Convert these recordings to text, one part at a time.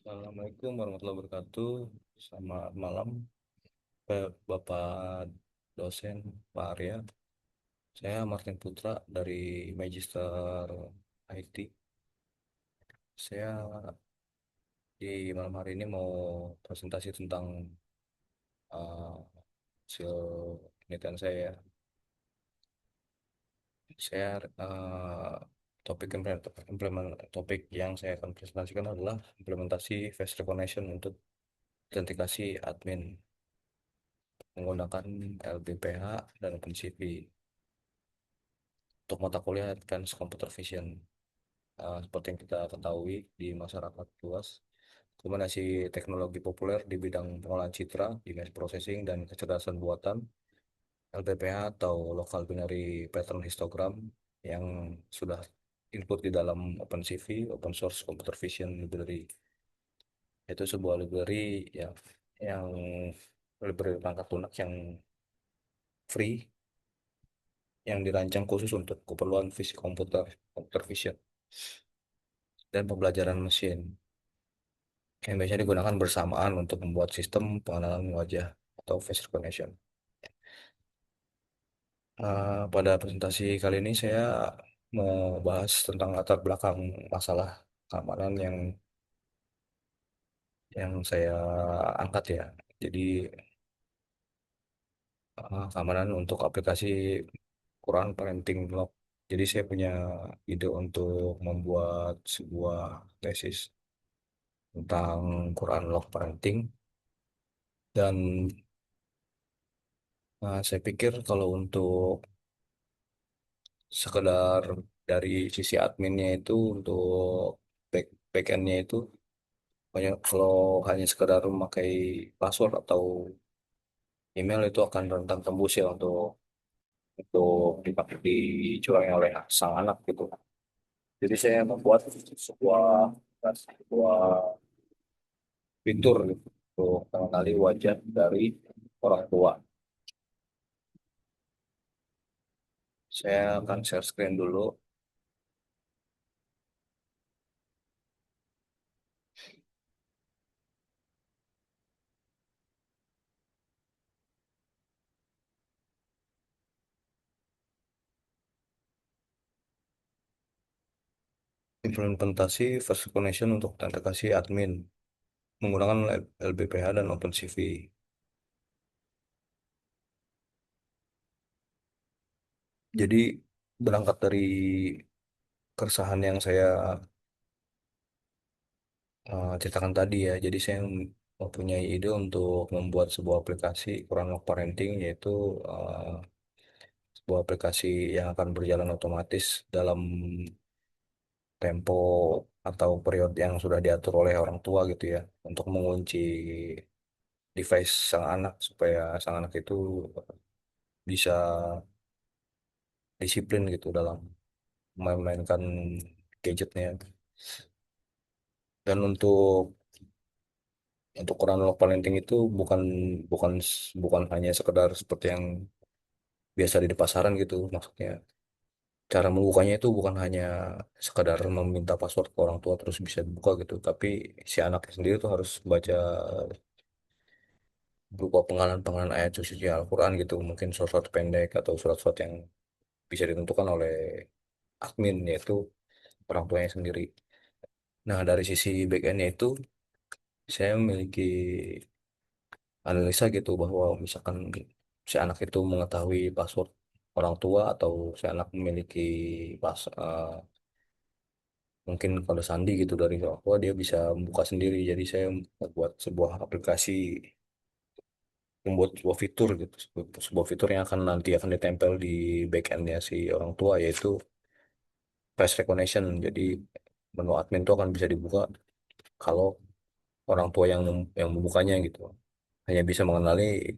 Assalamualaikum warahmatullahi wabarakatuh. Selamat malam, Bapak dosen Pak Arya. Saya Martin Putra dari Magister IT. Saya di malam hari ini mau presentasi tentang uh, hasil penelitian saya. Saya topik yang saya akan presentasikan adalah implementasi face recognition untuk autentikasi admin menggunakan LBPH dan OpenCV. Untuk mata kuliah Advanced Computer Vision. Seperti yang kita ketahui di masyarakat luas, kombinasi teknologi populer di bidang pengolahan citra, image processing, dan kecerdasan buatan, LBPH atau Local Binary Pattern Histogram, yang sudah input di dalam OpenCV, Open Source Computer Vision Library. Itu sebuah library yang library perangkat lunak yang free, yang dirancang khusus untuk keperluan fisik komputer, computer vision, dan pembelajaran mesin, yang biasanya digunakan bersamaan untuk membuat sistem pengenalan wajah atau face recognition. Pada presentasi kali ini saya mau bahas tentang latar belakang masalah keamanan yang saya angkat ya. Jadi keamanan untuk aplikasi Quran Parenting Log. Jadi saya punya ide untuk membuat sebuah tesis tentang Quran Log Parenting, dan saya pikir kalau untuk sekedar dari sisi adminnya itu, untuk backendnya itu banyak, kalau hanya sekedar memakai password atau email itu akan rentan tembus ya untuk dipakai dicurangi oleh sang anak gitu. Jadi saya membuat sebuah fitur gitu untuk mengenali wajah dari orang tua. Saya akan share screen dulu. Implementasi first connection untuk autentikasi admin menggunakan LBPH dan OpenCV. Jadi berangkat dari keresahan yang saya ceritakan tadi ya. Jadi saya mempunyai ide untuk membuat sebuah aplikasi Quran Log Parenting, yaitu uh, sebuah aplikasi yang akan berjalan otomatis dalam tempo atau periode yang sudah diatur oleh orang tua gitu ya, untuk mengunci device sang anak supaya sang anak itu bisa disiplin gitu dalam memainkan gadgetnya. Dan untuk Quran Log Parenting itu bukan bukan hanya sekedar seperti yang biasa di pasaran gitu. Maksudnya cara membukanya itu bukan hanya sekadar meminta password ke orang tua terus bisa dibuka gitu, tapi si anaknya sendiri tuh harus baca berupa pengenalan ayat suci Al-Quran gitu, mungkin surat-surat pendek atau surat-surat yang bisa ditentukan oleh admin, yaitu orang tuanya sendiri. Nah, dari sisi backendnya itu saya memiliki analisa gitu, bahwa misalkan si anak itu mengetahui password orang tua, atau si anak memiliki mungkin kode sandi gitu dari orang tua, dia bisa membuka sendiri. Jadi saya membuat sebuah aplikasi, membuat sebuah fitur gitu, sebuah fitur yang nanti akan ditempel di backendnya si orang tua, yaitu face recognition. Jadi menu admin itu akan bisa dibuka kalau orang tua yang membukanya gitu hanya bisa mengenali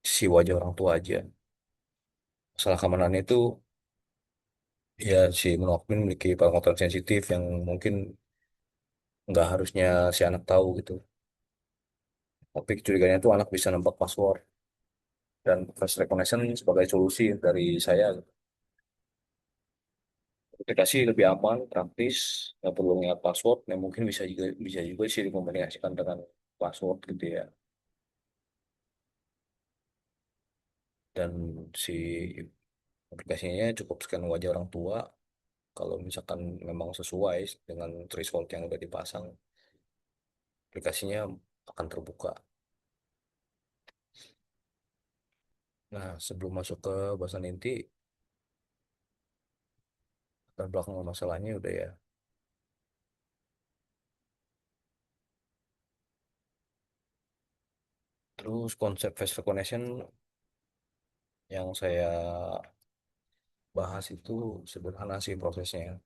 si wajah orang tua aja. Masalah keamanannya itu ya, si menu admin memiliki parameter sensitif yang mungkin nggak harusnya si anak tahu gitu. Tapi kecurigaannya itu anak bisa nebak password, dan face recognition sebagai solusi dari saya. aplikasi lebih aman, praktis, nggak perlu nge password, yang mungkin bisa juga sih dikombinasikan dengan password gitu ya. Dan si aplikasinya cukup scan wajah orang tua. Kalau misalkan memang sesuai dengan threshold yang udah dipasang, aplikasinya akan terbuka. Nah, sebelum masuk ke bahasan inti, latar belakang masalahnya udah ya. Terus konsep face recognition yang saya bahas itu sederhana sih prosesnya.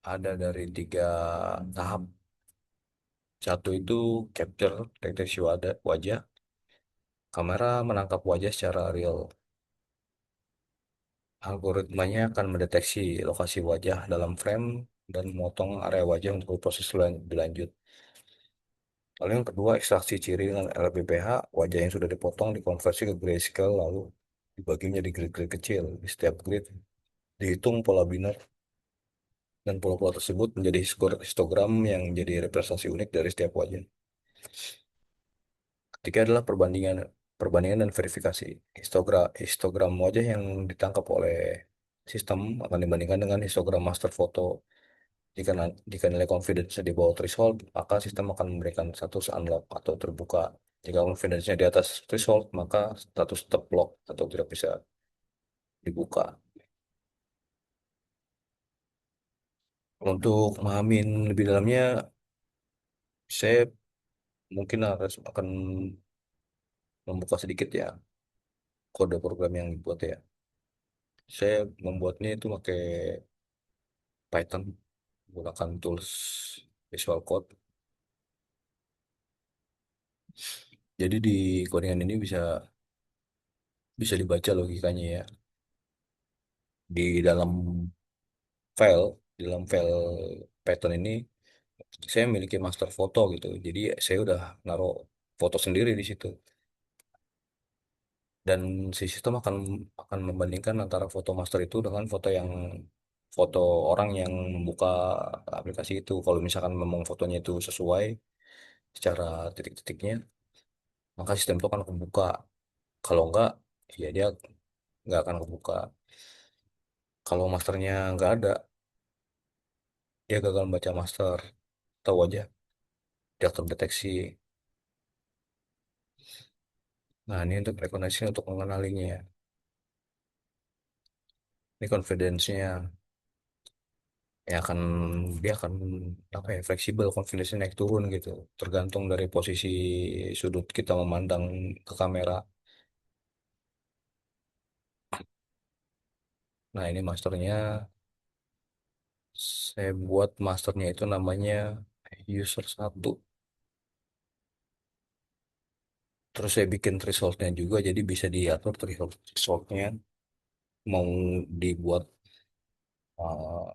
Ada dari 3 tahap. Satu itu capture deteksi wajah. Kamera menangkap wajah secara real. Algoritmanya akan mendeteksi lokasi wajah dalam frame dan memotong area wajah untuk proses berlanjut. Lalu yang kedua, ekstraksi ciri dengan LPPH, wajah yang sudah dipotong dikonversi ke grayscale lalu dibagi menjadi grid-grid kecil. Di setiap grid dihitung pola binar dan pola-pola tersebut menjadi histogram yang menjadi representasi unik dari setiap wajah. Ketiga adalah perbandingan dan verifikasi. Histogram wajah yang ditangkap oleh sistem akan dibandingkan dengan histogram master foto. Jika nilai confidence di bawah threshold, maka sistem akan memberikan status unlock atau terbuka. Jika confidence-nya di atas threshold, maka status tetap lock atau tidak bisa dibuka. Untuk memahami lebih dalamnya, saya mungkin harus akan membuka sedikit ya kode program yang dibuat ya. Saya membuatnya itu pakai Python, menggunakan tools Visual Code. Jadi di codingan ini bisa bisa dibaca logikanya ya. Di dalam file, di dalam file Python ini saya memiliki master foto gitu. Jadi saya udah naruh foto sendiri di situ. Dan si sistem akan membandingkan antara foto master itu dengan foto orang yang membuka aplikasi itu. Kalau misalkan memang fotonya itu sesuai secara titik-titiknya, maka sistem itu akan kebuka. Kalau enggak, ya dia nggak akan kebuka. Kalau masternya nggak ada, dia gagal membaca master. Tahu aja, dia terdeteksi. Nah, ini untuk rekonnaissance untuk mengenalinya. Ini confidence-nya ya dia akan apa ya fleksibel, confidence naik turun gitu, tergantung dari posisi sudut kita memandang ke kamera. Nah, ini masternya saya buat masternya itu namanya user 1. Terus saya bikin thresholdnya juga, jadi bisa diatur thresholdnya mau dibuat uh,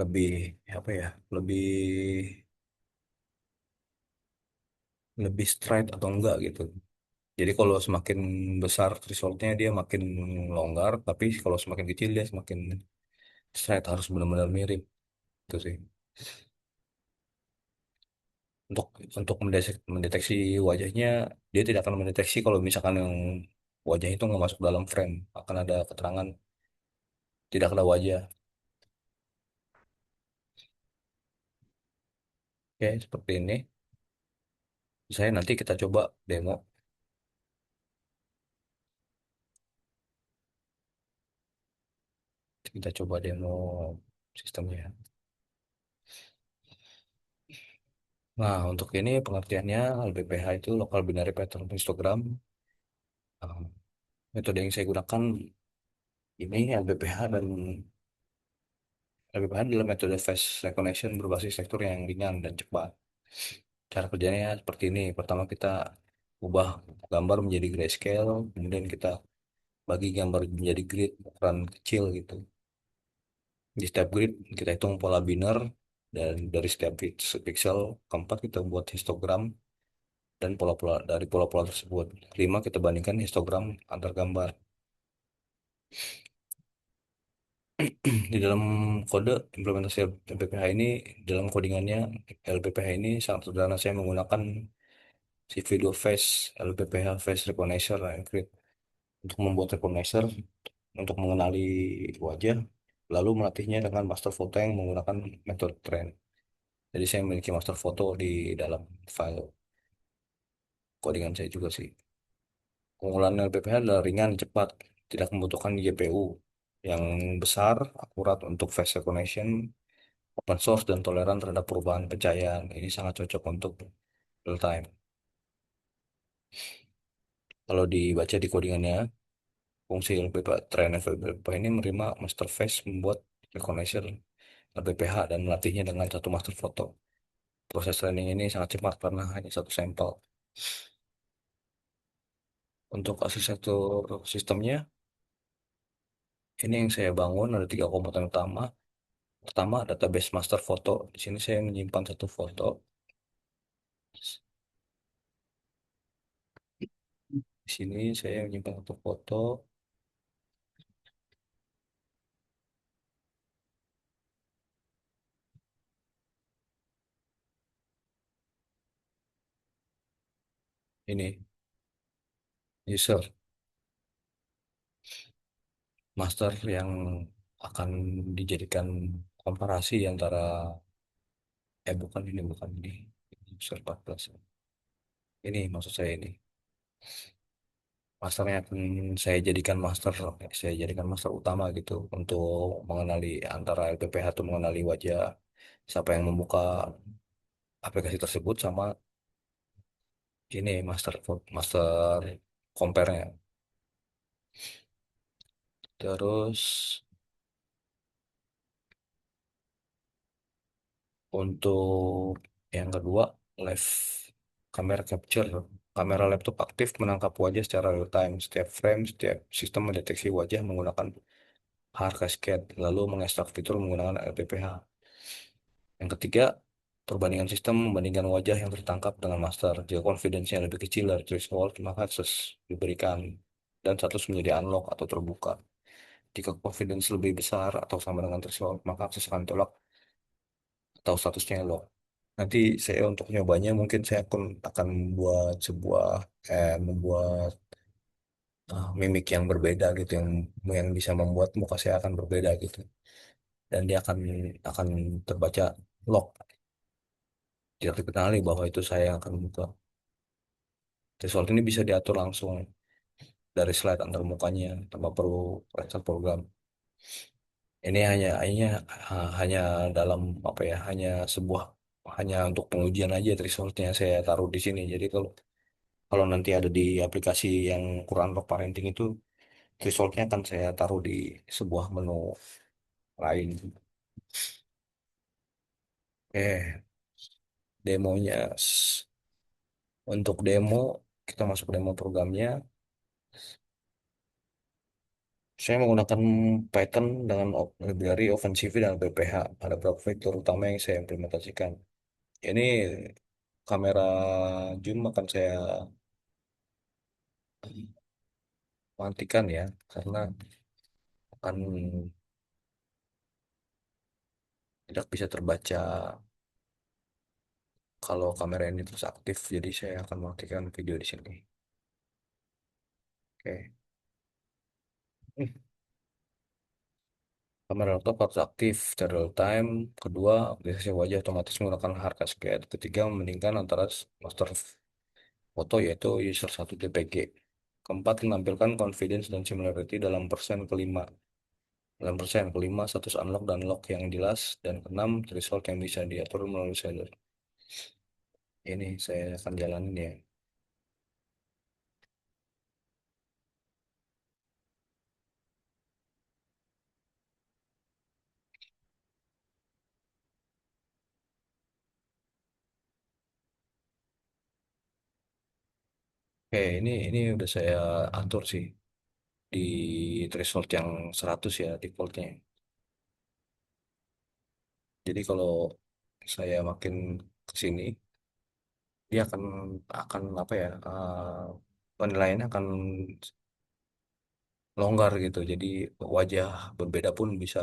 lebih apa ya, lebih lebih straight atau enggak gitu. Jadi kalau semakin besar thresholdnya dia makin longgar, tapi kalau semakin kecil dia semakin straight, harus benar-benar mirip itu sih. Untuk untuk mendeteksi wajahnya, dia tidak akan mendeteksi kalau misalkan yang wajah itu nggak masuk dalam frame, akan ada keterangan tidak ada wajah. Oke, seperti ini. Saya nanti kita coba demo, kita coba demo sistemnya. Nah, untuk ini pengertiannya LBPH itu Local Binary Pattern Histogram. Uh, Metode yang saya gunakan ini LBPH, dan LBPH adalah metode face recognition berbasis tekstur yang ringan dan cepat. Cara kerjanya seperti ini. Pertama kita ubah gambar menjadi grayscale, kemudian kita bagi gambar menjadi grid ukuran kecil gitu. Di setiap grid kita hitung pola binar, dan dari setiap pixel keempat kita buat histogram, dan pola-pola dari pola-pola tersebut 5 kita bandingkan histogram antar gambar. Di dalam kode implementasi LPPH ini, dalam codingannya LPPH ini sangat sederhana. Saya menggunakan si video face LPPH face recognizer untuk membuat recognizer untuk mengenali wajah, lalu melatihnya dengan master foto yang menggunakan metode trend. Jadi saya memiliki master foto di dalam file codingan saya juga sih. Keunggulan LPPH adalah ringan, cepat, tidak membutuhkan GPU yang besar, akurat untuk face recognition, open source, dan toleran terhadap perubahan pencahayaan. Ini sangat cocok untuk real time. Kalau dibaca di codingannya, fungsi LPPH, train LPPH ini menerima master face, membuat recognition LPPH, dan melatihnya dengan satu master foto. Proses training ini sangat cepat karena hanya satu sampel. Untuk arsitektur sistemnya, ini yang saya bangun ada tiga komponen utama. Pertama, database master foto. Di sini saya menyimpan satu foto. Di sini saya menyimpan satu foto. Ini user master yang akan dijadikan komparasi antara bukan ini, bukan ini. Ini user 14. Ini maksud saya ini. Masternya akan saya jadikan master utama gitu untuk mengenali antara LPPH itu mengenali wajah siapa yang membuka aplikasi tersebut sama ini master compare-nya. Terus untuk yang kedua, live camera capture. Kamera laptop aktif menangkap wajah secara real time. Setiap frame, setiap sistem mendeteksi wajah menggunakan HAR Cascade, lalu mengekstrak fitur menggunakan LPPH. Yang ketiga, perbandingan sistem membandingkan wajah yang tertangkap dengan master. Jika confidence-nya lebih kecil dari threshold, maka akses diberikan dan status menjadi unlock atau terbuka. Jika confidence lebih besar atau sama dengan threshold, maka akses akan ditolak atau statusnya lock. Nanti saya untuk nyobanya mungkin saya akan membuat mimik yang berbeda gitu yang bisa membuat muka saya akan berbeda gitu dan dia akan terbaca lock, tidak dikenali bahwa itu saya yang akan buka. Result ini bisa diatur langsung dari slide antar mukanya tanpa perlu restart program. Ini hanya dalam apa ya, hanya untuk pengujian aja resultnya saya taruh di sini. Jadi kalau kalau nanti ada di aplikasi yang Quran Lock Parenting itu, resultnya akan saya taruh di sebuah menu lain. Demonya. Untuk demo, kita masuk demo programnya. Saya menggunakan Python dengan library OpenCV dan PPH. Ada beberapa fitur utama yang saya implementasikan. Ini kamera zoom akan saya matikan ya, karena akan tidak bisa terbaca kalau kamera ini terus aktif. Jadi saya akan matikan video di sini. Oke. Kamera laptop harus aktif secara real time. Kedua, aplikasi wajah otomatis menggunakan harga scan. Ketiga, membandingkan antara master foto yaitu user 1 DPG. Keempat, menampilkan confidence dan similarity dalam persen kelima. Dalam persen kelima, status unlock dan lock yang jelas. Dan keenam, result yang bisa diatur melalui shader. Ini saya akan jalanin ya. Oke, ini udah saya atur sih di threshold yang 100 ya defaultnya. Jadi kalau saya makin ke sini, dia akan apa ya, penilaiannya akan longgar gitu. Jadi wajah berbeda pun bisa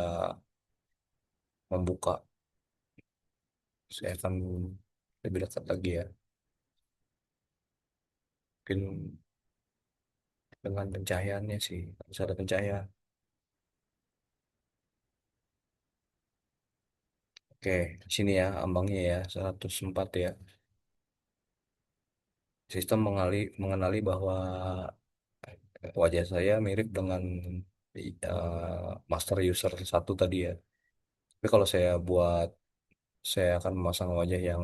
membuka. Saya akan lebih dekat lagi ya. Mungkin dengan pencahayaannya sih, harus ada pencahayaan. Oke, di sini ya ambangnya ya 104 ya. Sistem mengenali bahwa wajah saya mirip dengan master user satu tadi ya. Tapi kalau saya akan memasang wajah yang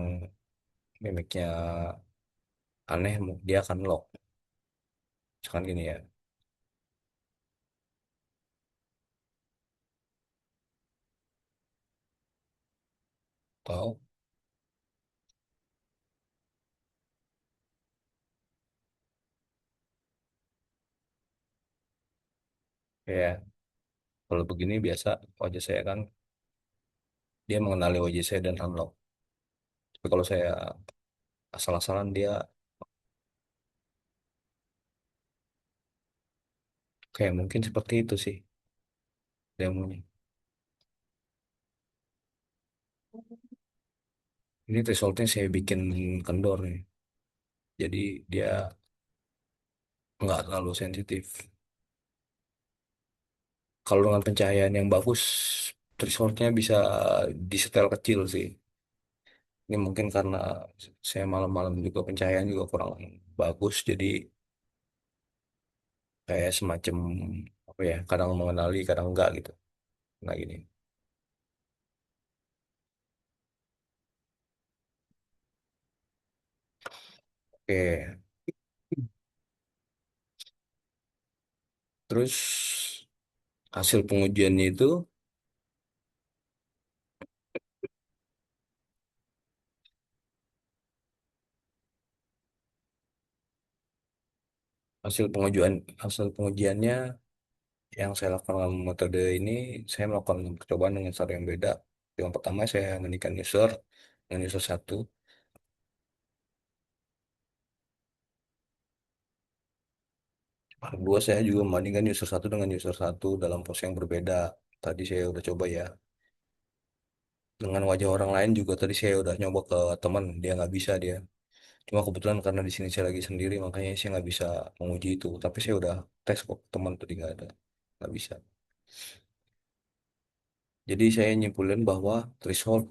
mimiknya aneh, dia akan lock. Misalkan gini ya. Tahu? Ya, kalau begini biasa wajah saya kan dia mengenali wajah saya dan unlock. Tapi kalau saya asal-asalan dia kayak mungkin seperti itu sih demonya. Ini resultnya saya bikin kendor nih. Jadi dia nggak terlalu sensitif. Kalau dengan pencahayaan yang bagus, resultnya bisa disetel kecil sih. Ini mungkin karena saya malam-malam juga pencahayaan juga kurang bagus, jadi kayak semacam apa ya, kadang mengenali, kadang enggak gitu. Nah gini. Oke, terus hasil pengujiannya itu, hasil pengujian hasil pengujiannya yang saya lakukan dengan metode ini, saya melakukan percobaan dengan cara yang beda. Yang pertama saya membandingkan user dengan user satu. Kedua saya juga membandingkan user satu dengan user satu dalam pose yang berbeda. Tadi saya udah coba ya. Dengan wajah orang lain juga tadi saya udah nyoba ke teman, dia nggak bisa dia. Cuma kebetulan karena di sini saya lagi sendiri, makanya saya nggak bisa menguji itu. Tapi saya udah tes kok ke teman tadi nggak ada, nggak bisa. Jadi saya nyimpulin bahwa threshold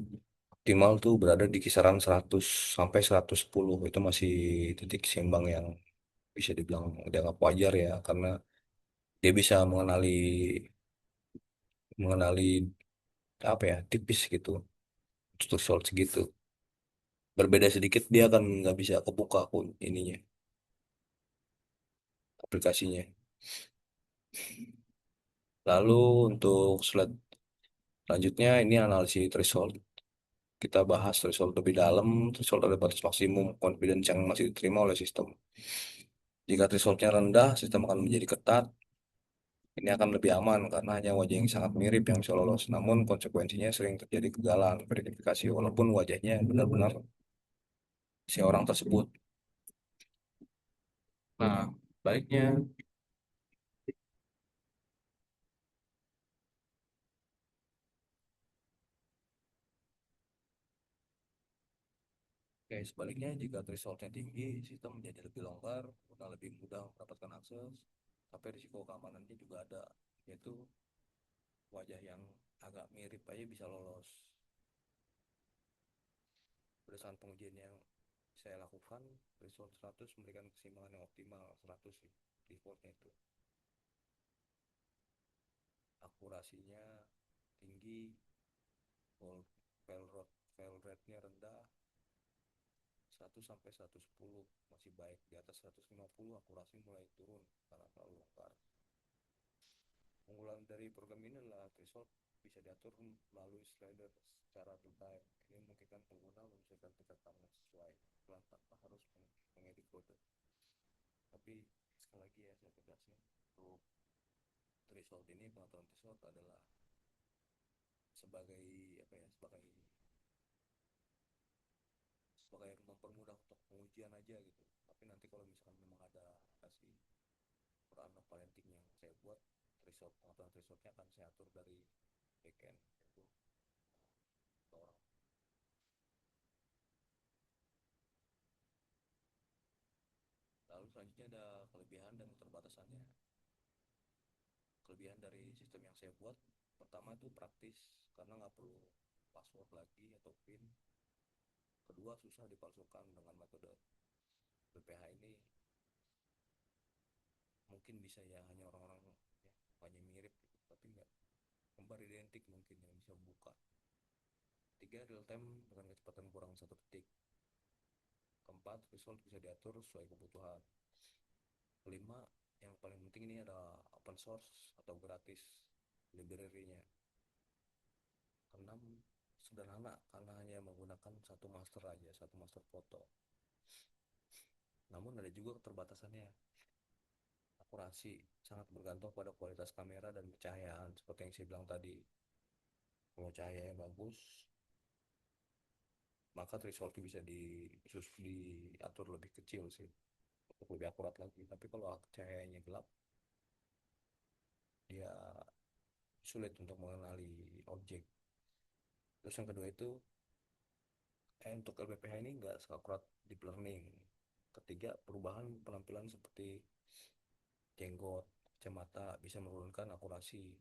optimal tuh berada di kisaran 100 sampai 110. Itu masih titik seimbang yang bisa dibilang dianggap wajar ya, karena dia bisa mengenali apa ya, tipis gitu, threshold segitu. Berbeda sedikit dia akan nggak bisa kebuka pun ininya, aplikasinya. Lalu untuk slide selanjutnya ini analisis threshold. Kita bahas threshold lebih dalam, threshold ada batas maksimum confidence yang masih diterima oleh sistem. Jika thresholdnya rendah, sistem akan menjadi ketat. Ini akan lebih aman karena hanya wajah yang sangat mirip yang bisa lolos. Namun konsekuensinya sering terjadi kegagalan verifikasi walaupun wajahnya benar-benar si orang tersebut. Nah, baiknya, oke, sebaliknya jika thresholdnya tinggi, sistem menjadi lebih longgar, karena lebih mudah mendapatkan akses, tapi risiko keamanannya juga ada, yaitu wajah yang agak mirip aja bisa lolos. Berdasarkan pengujian yang saya lakukan, threshold 100 memberikan keseimbangan yang optimal, 100 sih, defaultnya itu. Akurasinya tinggi, fail rate-nya rendah, 1 sampai 110 masih baik. Di atas 150 akurasi mulai turun karena terlalu longgar. Unggulan dari program ini adalah threshold bisa diatur melalui slider secara real time. Ini memungkinkan pengguna menyesuaikan tingkat keamanan sesuai pelan tanpa harus mengedit kode. Tapi sekali lagi ya saya tegaskan, untuk threshold ini, pengaturan threshold adalah sebagai apa ya, sebagai mempermudah untuk pengujian aja gitu. Tapi nanti kalau misalkan memang ada kasih run parenting yang saya buat, pengaturan thresholdnya akan saya atur dari backend itu orang. Lalu selanjutnya ada kelebihan dan keterbatasannya. Kelebihan dari sistem yang saya buat, pertama itu praktis karena nggak perlu password lagi atau PIN. Kedua, susah dipalsukan dengan metode BPH ini. Mungkin bisa ya hanya orang-orang ya hanya mirip gitu, tapi nggak kembar identik mungkin yang bisa buka. Tiga, real time dengan kecepatan kurang 1 detik. Keempat, result bisa diatur sesuai kebutuhan. Kelima, yang paling penting ini ada open source atau gratis library-nya. Keenam, sederhana karena hanya menggunakan satu master aja, satu master foto. Namun ada juga keterbatasannya. Akurasi sangat bergantung pada kualitas kamera dan pencahayaan seperti yang saya bilang tadi. Kalau cahayanya bagus, maka threshold bisa diatur lebih kecil sih untuk lebih akurat lagi. Tapi kalau cahayanya gelap, dia sulit untuk mengenali objek. Terus yang kedua itu untuk LBPH ini nggak seakurat deep learning. Ketiga, perubahan penampilan seperti jenggot, kacamata bisa menurunkan akurasi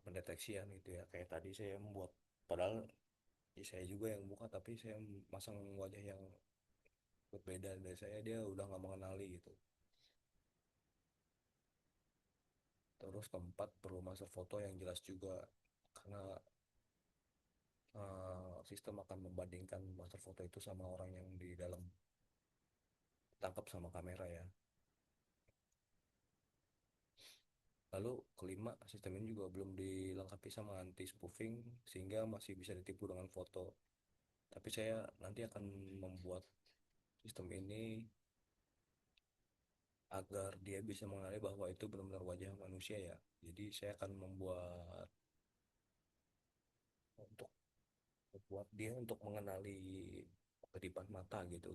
pendeteksian gitu ya. Kayak tadi saya membuat, padahal ya saya juga yang buka, tapi saya masang wajah yang berbeda dari saya, dia udah nggak mengenali gitu. Terus keempat, perlu master foto yang jelas juga karena sistem akan membandingkan master foto itu sama orang yang di dalam tangkap sama kamera ya. Lalu kelima, sistem ini juga belum dilengkapi sama anti spoofing sehingga masih bisa ditipu dengan foto. Tapi saya nanti akan membuat sistem ini agar dia bisa mengenali bahwa itu benar-benar wajah manusia ya. Jadi saya akan untuk membuat dia untuk mengenali kedipan mata gitu.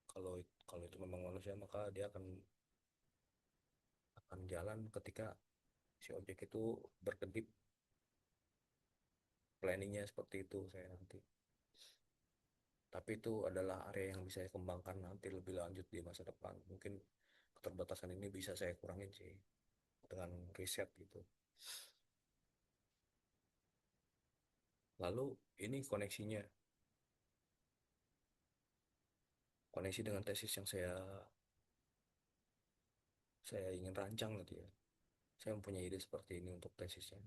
Kalau kalau itu memang manusia, maka dia akan jalan ketika si objek itu berkedip. Planningnya seperti itu saya nanti. Tapi itu adalah area yang bisa saya kembangkan nanti lebih lanjut di masa depan. Mungkin keterbatasan ini bisa saya kurangin sih dengan riset gitu. Lalu ini koneksi dengan tesis yang saya ingin rancang gitu ya. Saya mempunyai ide seperti ini untuk tesisnya.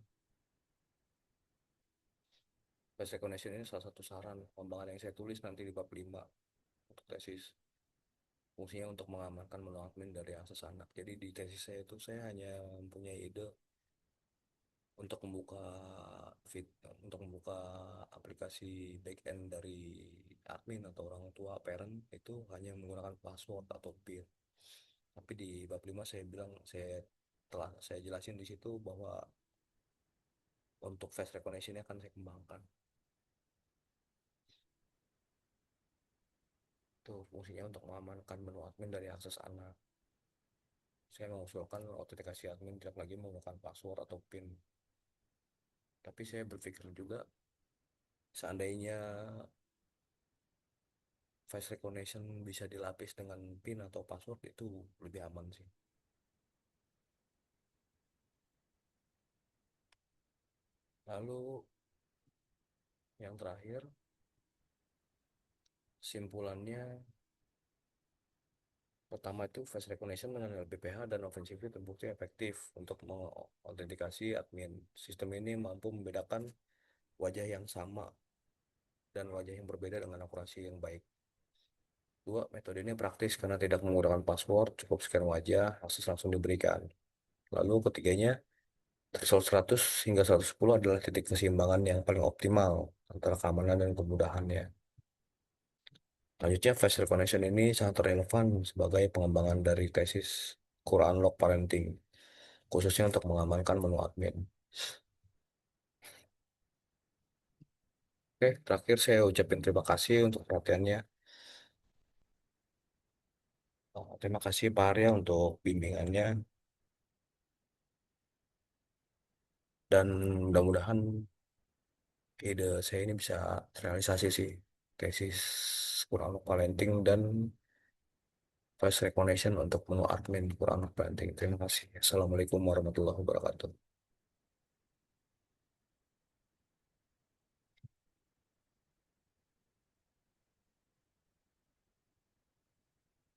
Face recognition ini salah satu saran pengembangan yang saya tulis nanti di bab 5 untuk tesis. Fungsinya untuk mengamankan menu admin dari akses anak. Jadi di tesis saya itu saya hanya mempunyai ide untuk membuka fit untuk membuka aplikasi backend dari admin atau orang tua parent itu hanya menggunakan password atau PIN. Tapi di bab 5 saya bilang saya jelasin di situ bahwa untuk face recognition akan saya kembangkan. Itu fungsinya untuk mengamankan menu admin dari akses anak. Saya mengusulkan autentikasi admin tidak lagi menggunakan password atau PIN. Tapi saya berpikir juga seandainya face recognition bisa dilapis dengan PIN atau password itu lebih aman sih. Lalu yang terakhir, simpulannya pertama itu face recognition dengan LPPH dan OpenCV terbukti efektif untuk mengautentikasi admin. Sistem ini mampu membedakan wajah yang sama dan wajah yang berbeda dengan akurasi yang baik. Dua, metode ini praktis karena tidak menggunakan password, cukup scan wajah, akses langsung diberikan. Lalu ketiganya, threshold 100 hingga 110 adalah titik keseimbangan yang paling optimal antara keamanan dan kemudahannya. Selanjutnya, face recognition ini sangat relevan sebagai pengembangan dari tesis Quran Log Parenting, khususnya untuk mengamankan menu admin. Oke, terakhir saya ucapin terima kasih untuk perhatiannya. Terima kasih Pak Arya untuk bimbingannya. Dan mudah-mudahan ide saya ini bisa terrealisasi sih. Tesis kurang parenting dan voice recognition untuk menu admin kurang parenting. Terima kasih. Assalamualaikum warahmatullahi wabarakatuh.